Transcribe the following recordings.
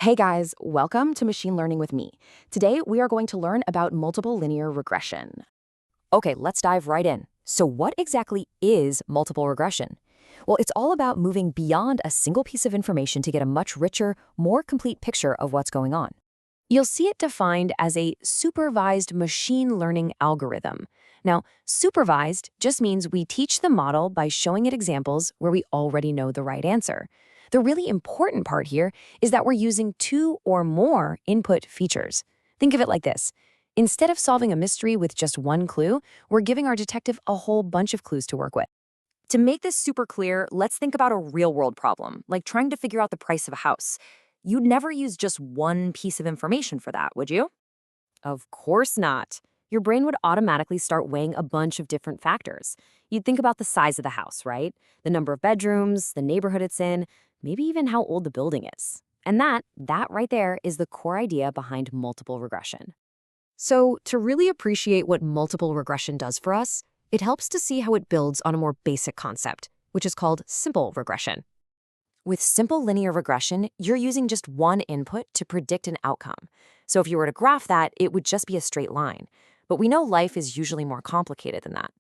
Hey guys, welcome to Machine Learning with me. Today we are going to learn about multiple linear regression. Okay, let's dive right in. So what exactly is multiple regression? Well, it's all about moving beyond a single piece of information to get a much richer, more complete picture of what's going on. You'll see it defined as a supervised machine learning algorithm. Now, supervised just means we teach the model by showing it examples where we already know the right answer. The really important part here is that we're using two or more input features. Think of it like this. Instead of solving a mystery with just one clue, we're giving our detective a whole bunch of clues to work with. To make this super clear, let's think about a real-world problem, like trying to figure out the price of a house. You'd never use just one piece of information for that, would you? Of course not. Your brain would automatically start weighing a bunch of different factors. You'd think about the size of the house, right? The number of bedrooms, the neighborhood it's in, maybe even how old the building is. And that right there is the core idea behind multiple regression. So, to really appreciate what multiple regression does for us, it helps to see how it builds on a more basic concept, which is called simple regression. With simple linear regression, you're using just one input to predict an outcome. So if you were to graph that, it would just be a straight line. But we know life is usually more complicated than that.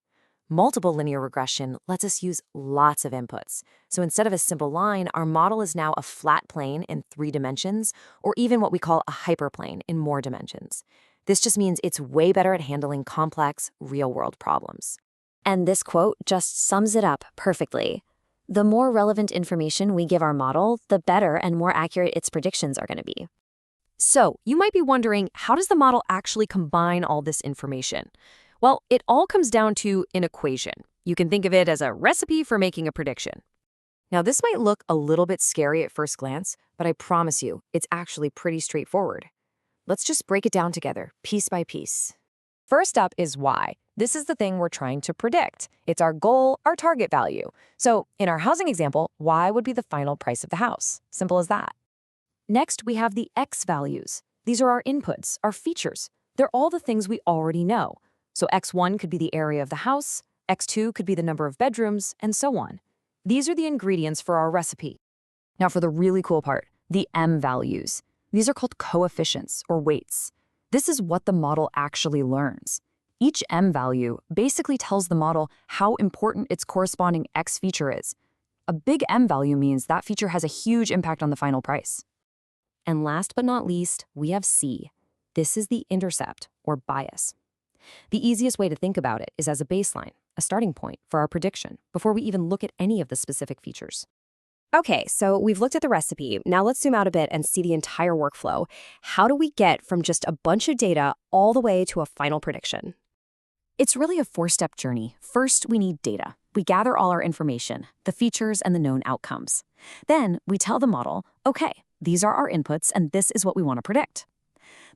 Multiple linear regression lets us use lots of inputs. So instead of a simple line, our model is now a flat plane in 3 dimensions, or even what we call a hyperplane in more dimensions. This just means it's way better at handling complex, real-world problems. And this quote just sums it up perfectly. The more relevant information we give our model, the better and more accurate its predictions are going to be. So, you might be wondering, how does the model actually combine all this information? Well, it all comes down to an equation. You can think of it as a recipe for making a prediction. Now, this might look a little bit scary at first glance, but I promise you, it's actually pretty straightforward. Let's just break it down together, piece by piece. First up is y. This is the thing we're trying to predict. It's our goal, our target value. So in our housing example, y would be the final price of the house. Simple as that. Next, we have the x values. These are our inputs, our features. They're all the things we already know. So x1 could be the area of the house, x2 could be the number of bedrooms, and so on. These are the ingredients for our recipe. Now for the really cool part, the m values. These are called coefficients or weights. This is what the model actually learns. Each m value basically tells the model how important its corresponding x feature is. A big m value means that feature has a huge impact on the final price. And last but not least, we have c. This is the intercept or bias. The easiest way to think about it is as a baseline, a starting point for our prediction before we even look at any of the specific features. Okay, so we've looked at the recipe. Now let's zoom out a bit and see the entire workflow. How do we get from just a bunch of data all the way to a final prediction? It's really a 4-step journey. First, we need data. We gather all our information, the features and the known outcomes. Then we tell the model, okay, these are our inputs and this is what we want to predict.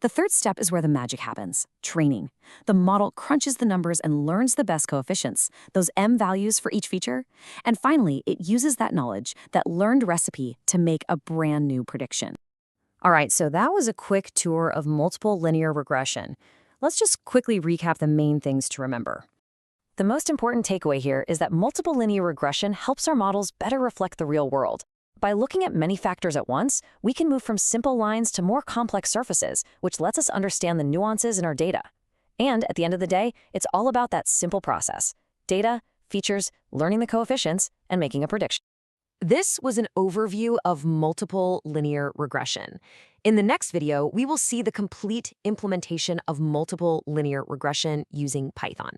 The third step is where the magic happens, training. The model crunches the numbers and learns the best coefficients, those m values for each feature. And finally, it uses that knowledge, that learned recipe, to make a brand new prediction. All right, so that was a quick tour of multiple linear regression. Let's just quickly recap the main things to remember. The most important takeaway here is that multiple linear regression helps our models better reflect the real world. By looking at many factors at once, we can move from simple lines to more complex surfaces, which lets us understand the nuances in our data. And at the end of the day, it's all about that simple process: data, features, learning the coefficients, and making a prediction. This was an overview of multiple linear regression. In the next video, we will see the complete implementation of multiple linear regression using Python.